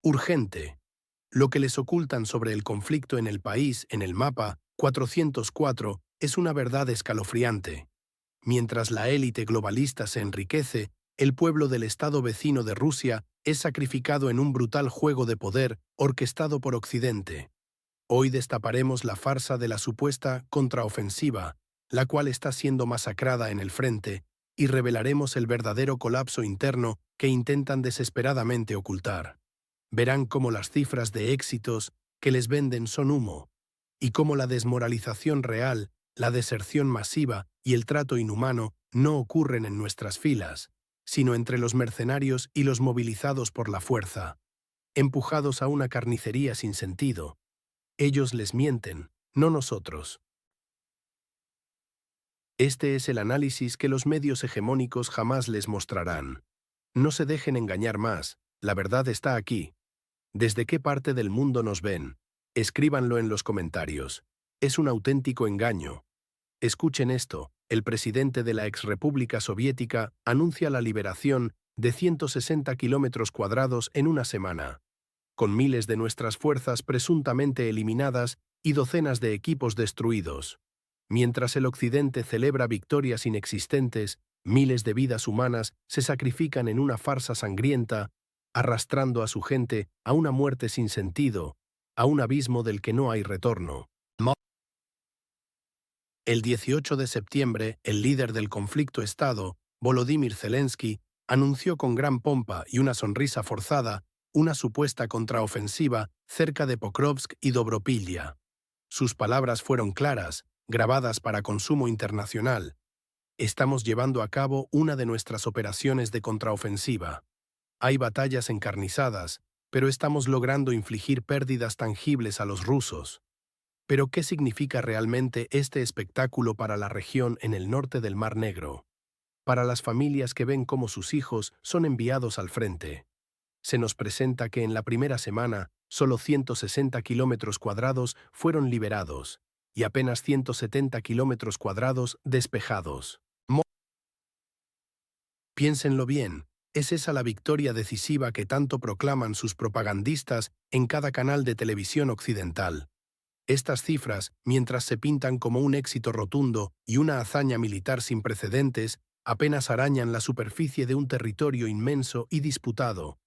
Urgente. Lo que les ocultan sobre el conflicto en el país en el mapa 404 es una verdad escalofriante. Mientras la élite globalista se enriquece, el pueblo del estado vecino de Rusia es sacrificado en un brutal juego de poder orquestado por Occidente. Hoy destaparemos la farsa de la supuesta contraofensiva, la cual está siendo masacrada en el frente, y revelaremos el verdadero colapso interno que intentan desesperadamente ocultar. Verán cómo las cifras de éxitos que les venden son humo, y cómo la desmoralización real, la deserción masiva y el trato inhumano no ocurren en nuestras filas, sino entre los mercenarios y los movilizados por la fuerza, empujados a una carnicería sin sentido. Ellos les mienten, no nosotros. Este es el análisis que los medios hegemónicos jamás les mostrarán. No se dejen engañar más, la verdad está aquí. ¿Desde qué parte del mundo nos ven? Escríbanlo en los comentarios. Es un auténtico engaño. Escuchen esto, el presidente de la exrepública soviética anuncia la liberación de 160 kilómetros cuadrados en una semana, con miles de nuestras fuerzas presuntamente eliminadas y docenas de equipos destruidos. Mientras el Occidente celebra victorias inexistentes, miles de vidas humanas se sacrifican en una farsa sangrienta, arrastrando a su gente a una muerte sin sentido, a un abismo del que no hay retorno. El 18 de septiembre, el líder del conflicto Estado, Volodymyr Zelensky, anunció con gran pompa y una sonrisa forzada una supuesta contraofensiva cerca de Pokrovsk y Dobropilya. Sus palabras fueron claras, grabadas para consumo internacional. Estamos llevando a cabo una de nuestras operaciones de contraofensiva. Hay batallas encarnizadas, pero estamos logrando infligir pérdidas tangibles a los rusos. Pero ¿qué significa realmente este espectáculo para la región en el norte del Mar Negro? Para las familias que ven cómo sus hijos son enviados al frente. Se nos presenta que en la primera semana, solo 160 kilómetros cuadrados fueron liberados, y apenas 170 kilómetros cuadrados despejados. Piénsenlo bien, ¿es esa la victoria decisiva que tanto proclaman sus propagandistas en cada canal de televisión occidental? Estas cifras, mientras se pintan como un éxito rotundo y una hazaña militar sin precedentes, apenas arañan la superficie de un territorio inmenso y disputado.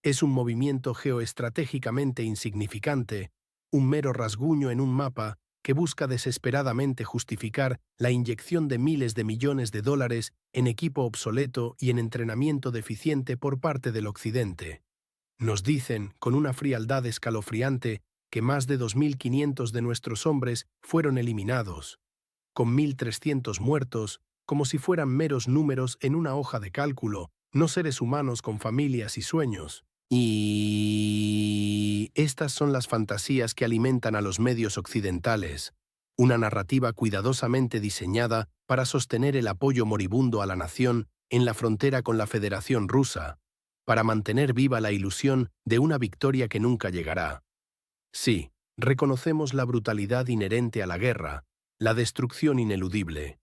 Es un movimiento geoestratégicamente insignificante, un mero rasguño en un mapa que busca desesperadamente justificar la inyección de miles de millones de dólares en equipo obsoleto y en entrenamiento deficiente por parte del Occidente. Nos dicen, con una frialdad escalofriante, que más de 2.500 de nuestros hombres fueron eliminados, con 1.300 muertos, como si fueran meros números en una hoja de cálculo, no seres humanos con familias y sueños. Y estas son las fantasías que alimentan a los medios occidentales, una narrativa cuidadosamente diseñada para sostener el apoyo moribundo a la nación en la frontera con la Federación Rusa, para mantener viva la ilusión de una victoria que nunca llegará. Sí, reconocemos la brutalidad inherente a la guerra, la destrucción ineludible.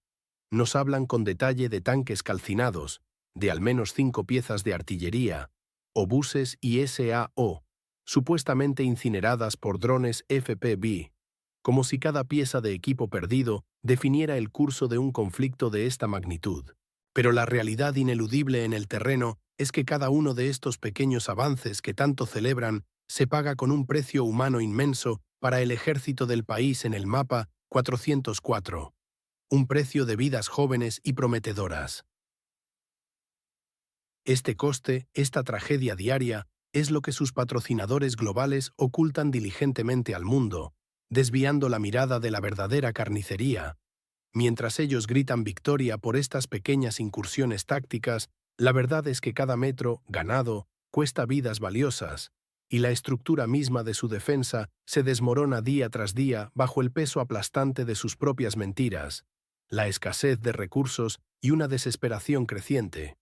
Nos hablan con detalle de tanques calcinados, de al menos 5 piezas de artillería, obuses y SAO, supuestamente incineradas por drones FPV, como si cada pieza de equipo perdido definiera el curso de un conflicto de esta magnitud. Pero la realidad ineludible en el terreno es que cada uno de estos pequeños avances que tanto celebran se paga con un precio humano inmenso para el ejército del país en el mapa 404. Un precio de vidas jóvenes y prometedoras. Este coste, esta tragedia diaria, es lo que sus patrocinadores globales ocultan diligentemente al mundo, desviando la mirada de la verdadera carnicería. Mientras ellos gritan victoria por estas pequeñas incursiones tácticas, la verdad es que cada metro ganado cuesta vidas valiosas, y la estructura misma de su defensa se desmorona día tras día bajo el peso aplastante de sus propias mentiras, la escasez de recursos y una desesperación creciente.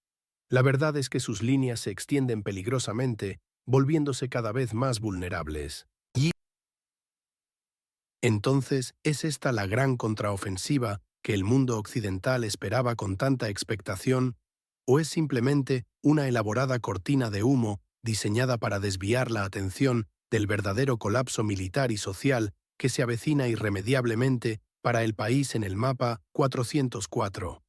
La verdad es que sus líneas se extienden peligrosamente, volviéndose cada vez más vulnerables. Y entonces, ¿es esta la gran contraofensiva que el mundo occidental esperaba con tanta expectación, o es simplemente una elaborada cortina de humo diseñada para desviar la atención del verdadero colapso militar y social que se avecina irremediablemente para el país en el mapa 404.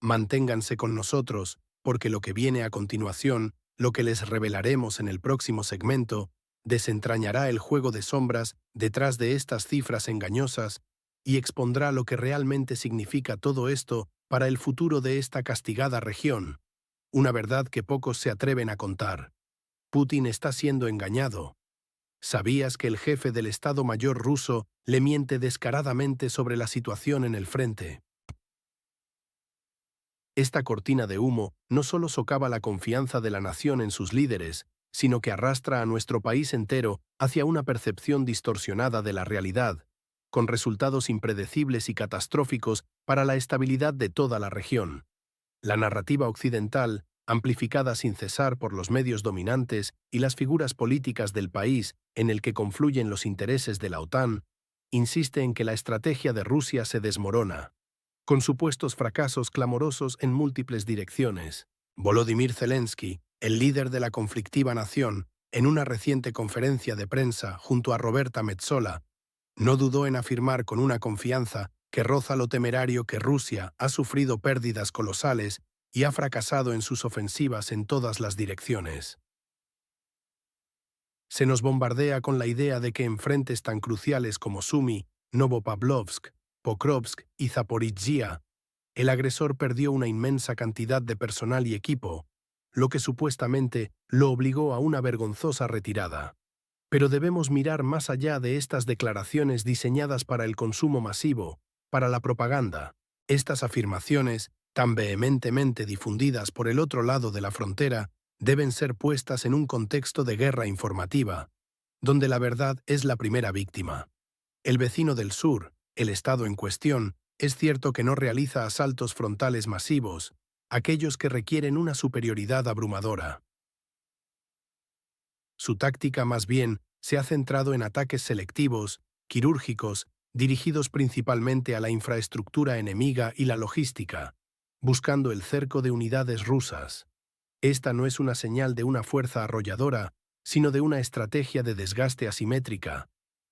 Manténganse con nosotros, porque lo que viene a continuación, lo que les revelaremos en el próximo segmento, desentrañará el juego de sombras detrás de estas cifras engañosas y expondrá lo que realmente significa todo esto para el futuro de esta castigada región. Una verdad que pocos se atreven a contar. Putin está siendo engañado. ¿Sabías que el jefe del Estado Mayor ruso le miente descaradamente sobre la situación en el frente? Esta cortina de humo no solo socava la confianza de la nación en sus líderes, sino que arrastra a nuestro país entero hacia una percepción distorsionada de la realidad, con resultados impredecibles y catastróficos para la estabilidad de toda la región. La narrativa occidental, amplificada sin cesar por los medios dominantes y las figuras políticas del país en el que confluyen los intereses de la OTAN, insiste en que la estrategia de Rusia se desmorona, con supuestos fracasos clamorosos en múltiples direcciones. Volodymyr Zelensky, el líder de la conflictiva nación, en una reciente conferencia de prensa junto a Roberta Metsola, no dudó en afirmar con una confianza que roza lo temerario que Rusia ha sufrido pérdidas colosales y ha fracasado en sus ofensivas en todas las direcciones. Se nos bombardea con la idea de que en frentes tan cruciales como Sumy, Novopavlovsk, Pokrovsk y Zaporizhia, el agresor perdió una inmensa cantidad de personal y equipo, lo que supuestamente lo obligó a una vergonzosa retirada. Pero debemos mirar más allá de estas declaraciones diseñadas para el consumo masivo, para la propaganda. Estas afirmaciones, tan vehementemente difundidas por el otro lado de la frontera, deben ser puestas en un contexto de guerra informativa, donde la verdad es la primera víctima. El vecino del sur, el estado en cuestión, es cierto que no realiza asaltos frontales masivos, aquellos que requieren una superioridad abrumadora. Su táctica más bien se ha centrado en ataques selectivos, quirúrgicos, dirigidos principalmente a la infraestructura enemiga y la logística, buscando el cerco de unidades rusas. Esta no es una señal de una fuerza arrolladora, sino de una estrategia de desgaste asimétrica,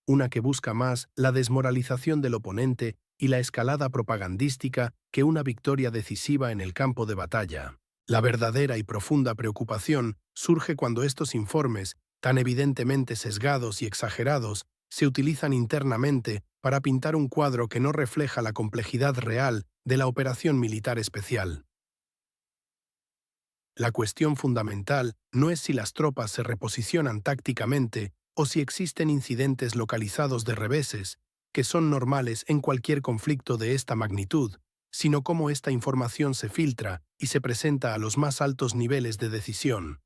una que busca más la desmoralización del oponente y la escalada propagandística que una victoria decisiva en el campo de batalla. La verdadera y profunda preocupación surge cuando estos informes, tan evidentemente sesgados y exagerados, se utilizan internamente para pintar un cuadro que no refleja la complejidad real de la operación militar especial. La cuestión fundamental no es si las tropas se reposicionan tácticamente o si existen incidentes localizados de reveses, que son normales en cualquier conflicto de esta magnitud, sino cómo esta información se filtra y se presenta a los más altos niveles de decisión.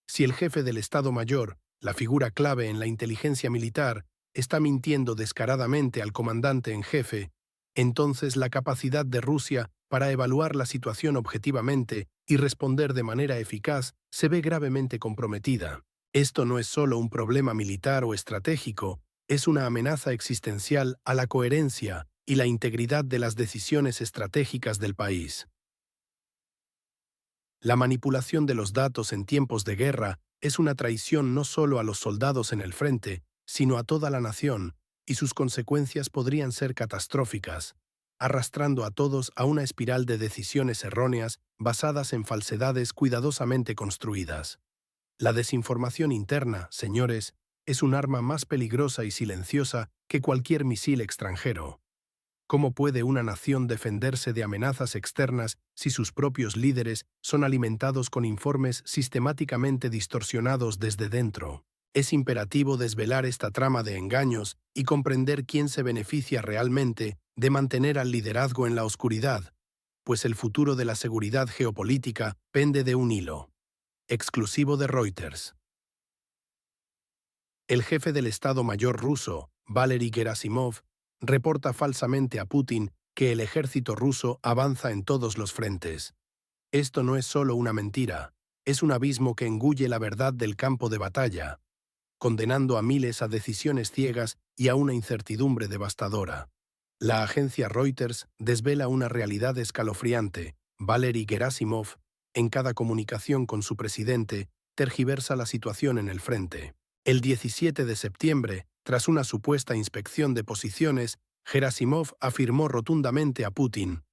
Si el jefe del Estado Mayor, la figura clave en la inteligencia militar, está mintiendo descaradamente al comandante en jefe, entonces la capacidad de Rusia para evaluar la situación objetivamente y responder de manera eficaz se ve gravemente comprometida. Esto no es solo un problema militar o estratégico, es una amenaza existencial a la coherencia y la integridad de las decisiones estratégicas del país. La manipulación de los datos en tiempos de guerra es una traición no solo a los soldados en el frente, sino a toda la nación, y sus consecuencias podrían ser catastróficas, arrastrando a todos a una espiral de decisiones erróneas basadas en falsedades cuidadosamente construidas. La desinformación interna, señores, es un arma más peligrosa y silenciosa que cualquier misil extranjero. ¿Cómo puede una nación defenderse de amenazas externas si sus propios líderes son alimentados con informes sistemáticamente distorsionados desde dentro? Es imperativo desvelar esta trama de engaños y comprender quién se beneficia realmente de mantener al liderazgo en la oscuridad, pues el futuro de la seguridad geopolítica pende de un hilo. Exclusivo de Reuters. El jefe del Estado Mayor ruso, Valery Gerasimov, reporta falsamente a Putin que el ejército ruso avanza en todos los frentes. Esto no es solo una mentira, es un abismo que engulle la verdad del campo de batalla, condenando a miles a decisiones ciegas y a una incertidumbre devastadora. La agencia Reuters desvela una realidad escalofriante. Valery Gerasimov, en cada comunicación con su presidente, tergiversa la situación en el frente. El 17 de septiembre, tras una supuesta inspección de posiciones, Gerasimov afirmó rotundamente a Putin: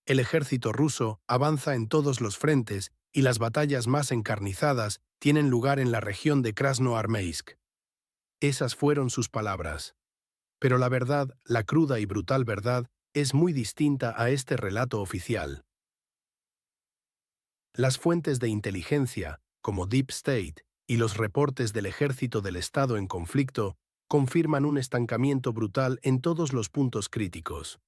el ejército ruso avanza en todos los frentes y las batallas más encarnizadas tienen lugar en la región de Krasnoarmeysk. Esas fueron sus palabras. Pero la verdad, la cruda y brutal verdad, es muy distinta a este relato oficial. Las fuentes de inteligencia, como Deep State, y los reportes del ejército del Estado en conflicto, confirman un estancamiento brutal en todos los puntos críticos.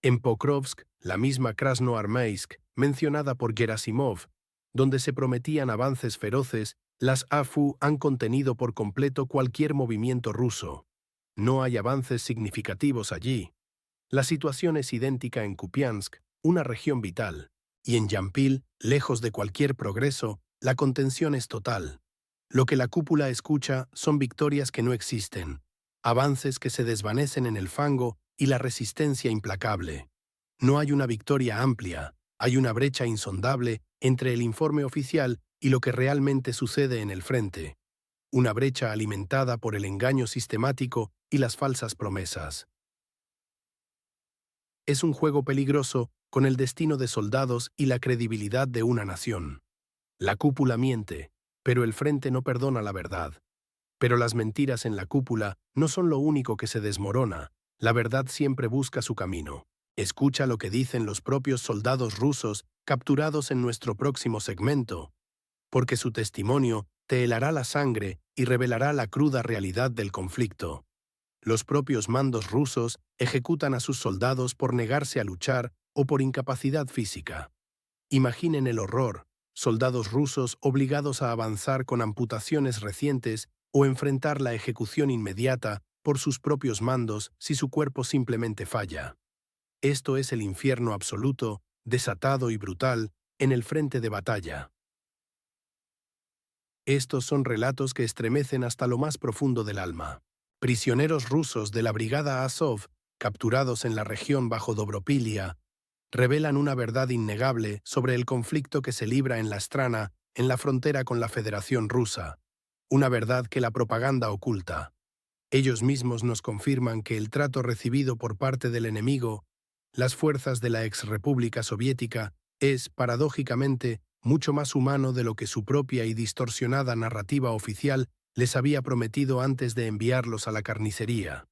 En Pokrovsk, la misma Krasnoarmeysk, mencionada por Gerasimov, donde se prometían avances feroces, las AFU han contenido por completo cualquier movimiento ruso. No hay avances significativos allí. La situación es idéntica en Kupiansk, una región vital, y en Yampil, lejos de cualquier progreso, la contención es total. Lo que la cúpula escucha son victorias que no existen, avances que se desvanecen en el fango y la resistencia implacable. No hay una victoria amplia, hay una brecha insondable entre el informe oficial y lo que realmente sucede en el frente. Una brecha alimentada por el engaño sistemático y las falsas promesas. Es un juego peligroso con el destino de soldados y la credibilidad de una nación. La cúpula miente, pero el frente no perdona la verdad. Pero las mentiras en la cúpula no son lo único que se desmorona, la verdad siempre busca su camino. Escucha lo que dicen los propios soldados rusos capturados en nuestro próximo segmento, porque su testimonio te helará la sangre y revelará la cruda realidad del conflicto. Los propios mandos rusos ejecutan a sus soldados por negarse a luchar o por incapacidad física. Imaginen el horror, soldados rusos obligados a avanzar con amputaciones recientes o enfrentar la ejecución inmediata por sus propios mandos si su cuerpo simplemente falla. Esto es el infierno absoluto, desatado y brutal, en el frente de batalla. Estos son relatos que estremecen hasta lo más profundo del alma. Prisioneros rusos de la brigada Azov, capturados en la región bajo Dobropilia, revelan una verdad innegable sobre el conflicto que se libra en la Strana, en la frontera con la Federación Rusa. Una verdad que la propaganda oculta. Ellos mismos nos confirman que el trato recibido por parte del enemigo, las fuerzas de la exrepública soviética, es, paradójicamente, mucho más humano de lo que su propia y distorsionada narrativa oficial les había prometido antes de enviarlos a la carnicería.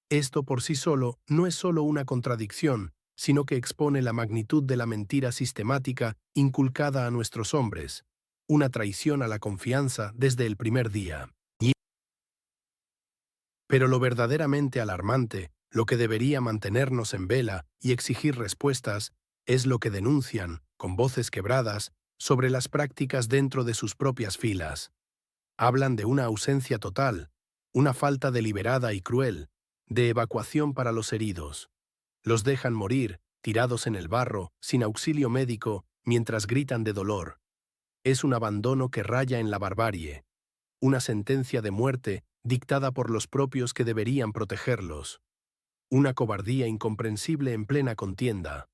Esto por sí solo no es solo una contradicción, sino que expone la magnitud de la mentira sistemática inculcada a nuestros hombres, una traición a la confianza desde el primer día. Pero lo verdaderamente alarmante, lo que debería mantenernos en vela y exigir respuestas, es lo que denuncian, con voces quebradas, sobre las prácticas dentro de sus propias filas. Hablan de una ausencia total, una falta deliberada y cruel, de evacuación para los heridos. Los dejan morir, tirados en el barro, sin auxilio médico, mientras gritan de dolor. Es un abandono que raya en la barbarie, una sentencia de muerte dictada por los propios que deberían protegerlos. Una cobardía incomprensible en plena contienda.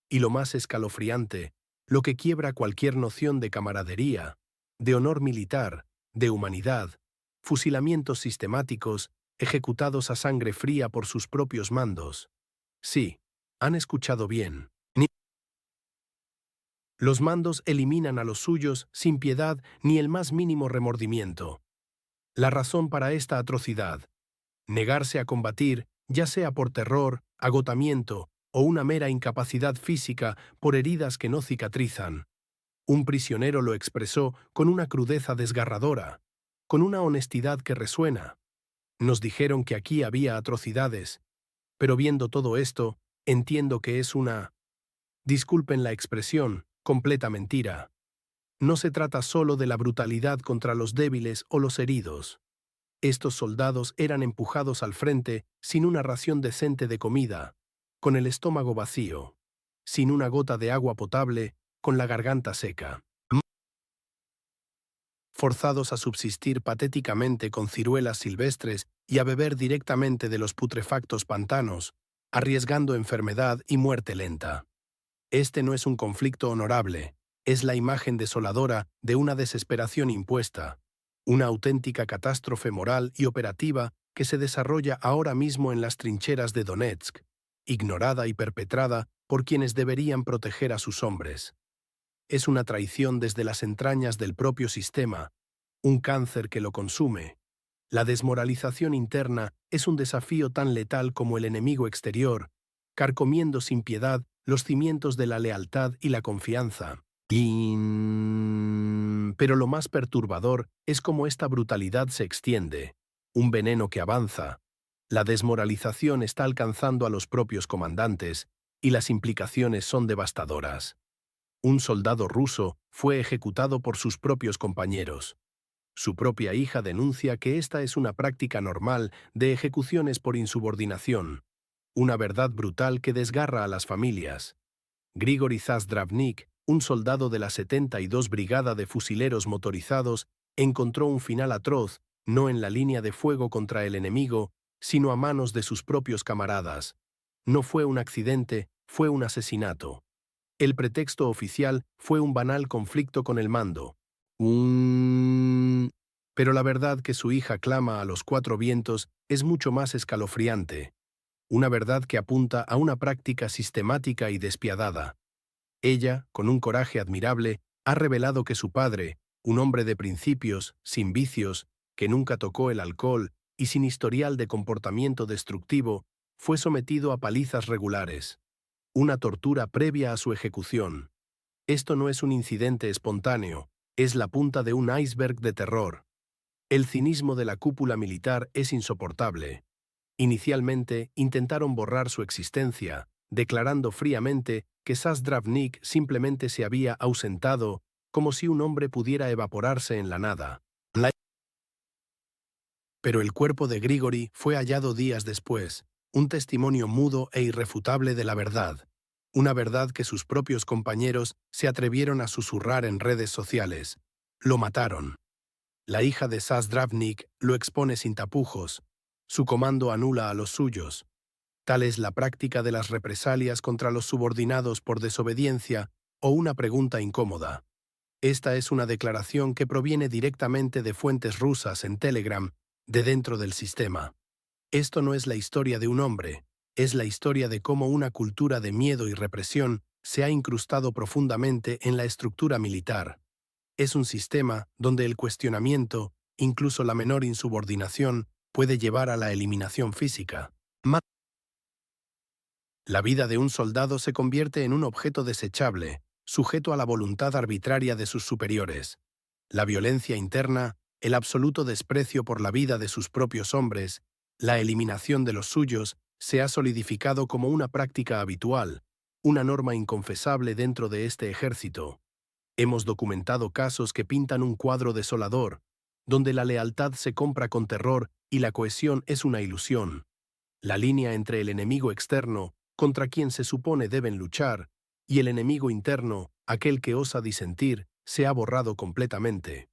Y lo más escalofriante, lo que quiebra cualquier noción de camaradería, de honor militar, de humanidad, fusilamientos sistemáticos, ejecutados a sangre fría por sus propios mandos. Sí, han escuchado bien. Los mandos eliminan a los suyos sin piedad ni el más mínimo remordimiento. La razón para esta atrocidad: negarse a combatir, ya sea por terror, agotamiento o una mera incapacidad física por heridas que no cicatrizan. Un prisionero lo expresó con una crudeza desgarradora, con una honestidad que resuena. Nos dijeron que aquí había atrocidades, pero viendo todo esto, entiendo que es una, disculpen la expresión, completa mentira. No se trata solo de la brutalidad contra los débiles o los heridos. Estos soldados eran empujados al frente sin una ración decente de comida, con el estómago vacío, sin una gota de agua potable, con la garganta seca. Forzados a subsistir patéticamente con ciruelas silvestres y a beber directamente de los putrefactos pantanos, arriesgando enfermedad y muerte lenta. Este no es un conflicto honorable, Es la imagen desoladora de una desesperación impuesta, una auténtica catástrofe moral y operativa que se desarrolla ahora mismo en las trincheras de Donetsk, ignorada y perpetrada por quienes deberían proteger a sus hombres. Es una traición desde las entrañas del propio sistema, un cáncer que lo consume. La desmoralización interna es un desafío tan letal como el enemigo exterior, carcomiendo sin piedad los cimientos de la lealtad y la confianza. Pero lo más perturbador es cómo esta brutalidad se extiende, un veneno que avanza. La desmoralización está alcanzando a los propios comandantes y las implicaciones son devastadoras. Un soldado ruso fue ejecutado por sus propios compañeros. Su propia hija denuncia que esta es una práctica normal de ejecuciones por insubordinación, una verdad brutal que desgarra a las familias. Grigori Zazdravnik, un soldado de la 72 Brigada de Fusileros Motorizados, encontró un final atroz, no en la línea de fuego contra el enemigo, sino a manos de sus propios camaradas. No fue un accidente, fue un asesinato. El pretexto oficial fue un banal conflicto con el mando. Pero la verdad que su hija clama a los cuatro vientos es mucho más escalofriante. Una verdad que apunta a una práctica sistemática y despiadada. Ella, con un coraje admirable, ha revelado que su padre, un hombre de principios, sin vicios, que nunca tocó el alcohol y sin historial de comportamiento destructivo, fue sometido a palizas regulares. Una tortura previa a su ejecución. Esto no es un incidente espontáneo, es la punta de un iceberg de terror. El cinismo de la cúpula militar es insoportable. Inicialmente intentaron borrar su existencia, declarando fríamente que Zazdravnik simplemente se había ausentado, como si un hombre pudiera evaporarse en la nada. Pero el cuerpo de Grigori fue hallado días después, un testimonio mudo e irrefutable de la verdad. Una verdad que sus propios compañeros se atrevieron a susurrar en redes sociales. Lo mataron. La hija de Zazdravnik lo expone sin tapujos. Su comando anula a los suyos. Tal es la práctica de las represalias contra los subordinados por desobediencia o una pregunta incómoda. Esta es una declaración que proviene directamente de fuentes rusas en Telegram, de dentro del sistema. Esto no es la historia de un hombre, es la historia de cómo una cultura de miedo y represión se ha incrustado profundamente en la estructura militar. Es un sistema donde el cuestionamiento, incluso la menor insubordinación, puede llevar a la eliminación física. La vida de un soldado se convierte en un objeto desechable, sujeto a la voluntad arbitraria de sus superiores. La violencia interna, el absoluto desprecio por la vida de sus propios hombres, la eliminación de los suyos, se ha solidificado como una práctica habitual, una norma inconfesable dentro de este ejército. Hemos documentado casos que pintan un cuadro desolador, donde la lealtad se compra con terror y la cohesión es una ilusión. La línea entre el enemigo externo, contra quien se supone deben luchar, y el enemigo interno, aquel que osa disentir, se ha borrado completamente.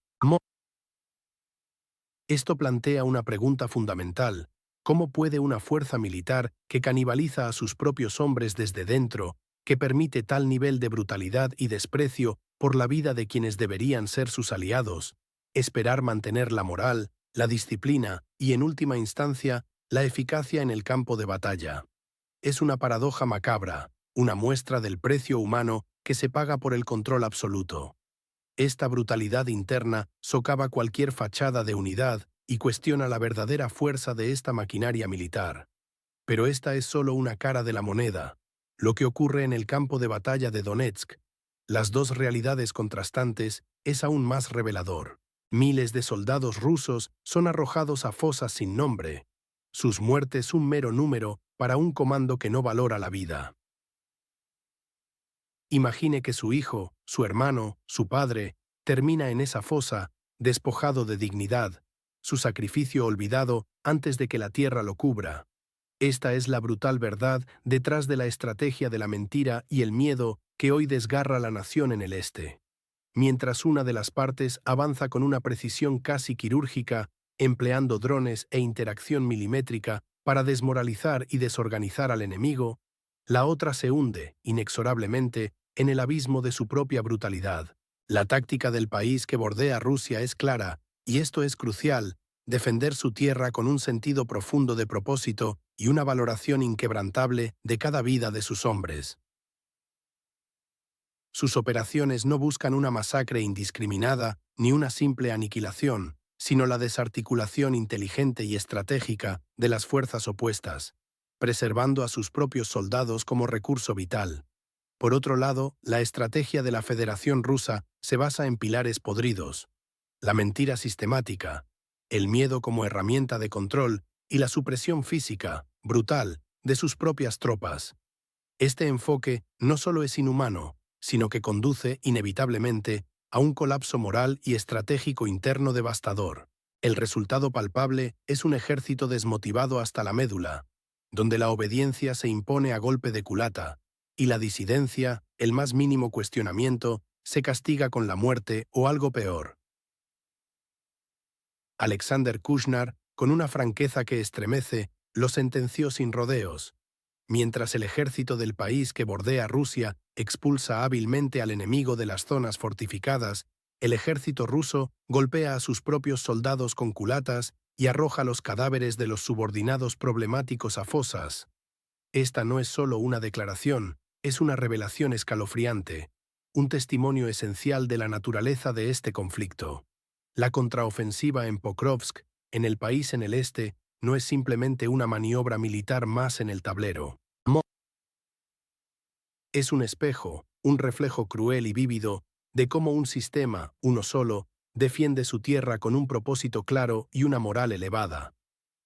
Esto plantea una pregunta fundamental. ¿Cómo puede una fuerza militar que canibaliza a sus propios hombres desde dentro, que permite tal nivel de brutalidad y desprecio por la vida de quienes deberían ser sus aliados, esperar mantener la moral, la disciplina y, en última instancia, la eficacia en el campo de batalla? Es una paradoja macabra, una muestra del precio humano que se paga por el control absoluto. Esta brutalidad interna socava cualquier fachada de unidad y cuestiona la verdadera fuerza de esta maquinaria militar. Pero esta es solo una cara de la moneda. Lo que ocurre en el campo de batalla de Donetsk, las dos realidades contrastantes, es aún más revelador. Miles de soldados rusos son arrojados a fosas sin nombre. Sus muertes un mero número para un comando que no valora la vida. Imagine que su hijo, su hermano, su padre, termina en esa fosa, despojado de dignidad, su sacrificio olvidado antes de que la tierra lo cubra. Esta es la brutal verdad detrás de la estrategia de la mentira y el miedo que hoy desgarra la nación en el este. Mientras una de las partes avanza con una precisión casi quirúrgica, empleando drones e interacción milimétrica para desmoralizar y desorganizar al enemigo, la otra se hunde, inexorablemente, en el abismo de su propia brutalidad. La táctica del país que bordea Rusia es clara, y esto es crucial: defender su tierra con un sentido profundo de propósito y una valoración inquebrantable de cada vida de sus hombres. Sus operaciones no buscan una masacre indiscriminada ni una simple aniquilación, sino la desarticulación inteligente y estratégica de las fuerzas opuestas, preservando a sus propios soldados como recurso vital. Por otro lado, la estrategia de la Federación Rusa se basa en pilares podridos: la mentira sistemática, el miedo como herramienta de control y la supresión física, brutal, de sus propias tropas. Este enfoque no solo es inhumano, sino que conduce, inevitablemente, a un colapso moral y estratégico interno devastador. El resultado palpable es un ejército desmotivado hasta la médula, donde la obediencia se impone a golpe de culata, y la disidencia, el más mínimo cuestionamiento, se castiga con la muerte o algo peor. Alexander Kushnar, con una franqueza que estremece, lo sentenció sin rodeos. Mientras el ejército del país que bordea Rusia expulsa hábilmente al enemigo de las zonas fortificadas, el ejército ruso golpea a sus propios soldados con culatas y arroja los cadáveres de los subordinados problemáticos a fosas. Esta no es solo una declaración, es una revelación escalofriante, un testimonio esencial de la naturaleza de este conflicto. La contraofensiva en Pokrovsk, en el país en el este, no es simplemente una maniobra militar más en el tablero. Es un espejo, un reflejo cruel y vívido de cómo un sistema, uno solo, defiende su tierra con un propósito claro y una moral elevada,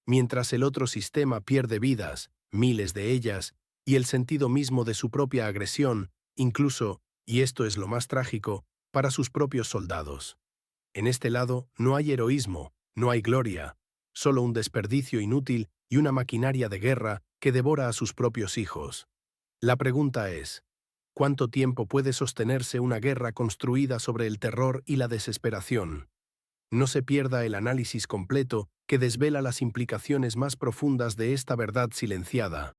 mientras el otro sistema pierde vidas, miles de ellas, y el sentido mismo de su propia agresión, incluso, y esto es lo más trágico, para sus propios soldados. En este lado no hay heroísmo, no hay gloria, solo un desperdicio inútil y una maquinaria de guerra que devora a sus propios hijos. La pregunta es: ¿cuánto tiempo puede sostenerse una guerra construida sobre el terror y la desesperación? No se pierda el análisis completo que desvela las implicaciones más profundas de esta verdad silenciada.